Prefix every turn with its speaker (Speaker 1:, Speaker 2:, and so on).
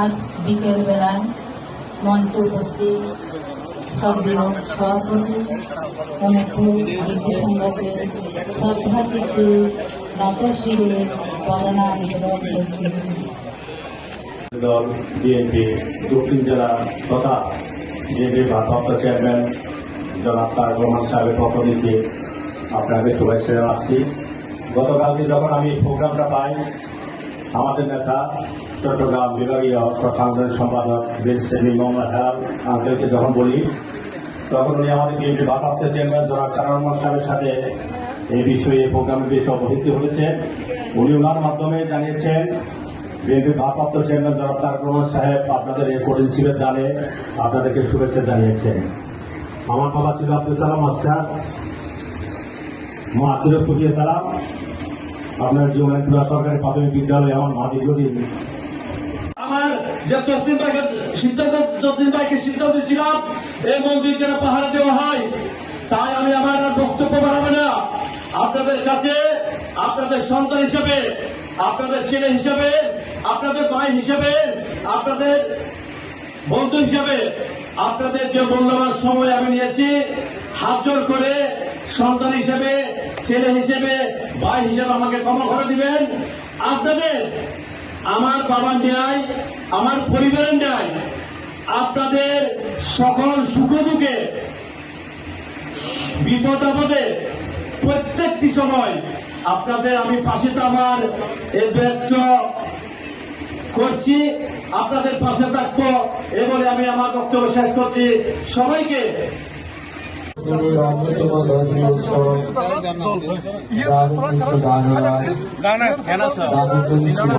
Speaker 1: আজ বিকেল বেলায় মঞ্চে উপস্থিত সদীয় সভাপতি অনুকূল বিদ্যু সংঘাতের শ্রদ্ধাচিত্রী নতশিরের বদনা নিবেদন করছি।
Speaker 2: দল বিএনপি দক্ষিণ জেলা তথা বিএনপি ভারপ্রাপ্ত চেয়ারম্যান জনাব তারেক রহমান সাহেবের পক্ষ থেকে আপনাকে শুভেচ্ছা জানাচ্ছি। গতকালকে যখন আমি প্রোগ্রামটা পাই, আমাদের নেতা চট্টগ্রাম বিভাগীয় সাংগঠনিক সম্পাদক বেঞ্চেমি মোহাম্মদ হেলাল আঙ্কেলকে যখন বলি, তখন উনি আমাদের বিএনপি ভারপ্রাপ্ত চেয়ারম্যান জনাব তারেক রহমান সাহেবের সাথে এই বিষয়ে প্রোগ্রামের বিষয়ে অবহিত হয়েছে। উনি ওনার মাধ্যমে জানিয়েছেন বিএনপি ভারপ্রাপ্ত চেয়ারম্যান জনাব তারেক রহমান সাহেব আপনাদের এই কঠিন শিবির দানে আপনাদেরকে শুভেচ্ছা জানিয়েছেন। আমার বাবা ছিল আব্দুল সালাম মাস্টার, মা ছিল সুফিয়া সালাম। আপনার জীবনপুরা সরকারি প্রাথমিক বিদ্যালয়ে আমার মা দীর্ঘদিন
Speaker 3: আমার যে তসলিম ভাইকে সিদ্ধান্ত ছিলাম এই মন্দির যেন পাহারা দেওয়া হয়, তাই আমি আমার আর বক্তব্য বাড়াবো না। আপনাদের কাছে আপনাদের সন্তান হিসেবে, আপনাদের ছেলে হিসেবে, আপনাদের ভাই হিসেবে, আপনাদের বন্ধু হিসেবে আপনাদের যে মূল্যবান সময় আমি নিয়েছি, হাত জোর করে সন্তান হিসেবে, ছেলে হিসেবে, ভাই হিসেবে আমাকে ক্ষমা করে দিবেন। আপনাদের আমার বাবার ন্যায়, আমার পরিবারের ন্যায় আপনাদের সকল সুখ দুঃখে, বিপদ আপদে প্রত্যেকটি সময় আপনাদের আমি পাশে আমার এই ব্যক্ত করছি, আপনাদের পাশে থাকবো এ বলে আমি আমার বক্তব্য শেষ করছি। সবাইকে
Speaker 4: অন্যতম ধর্মীয় উৎসব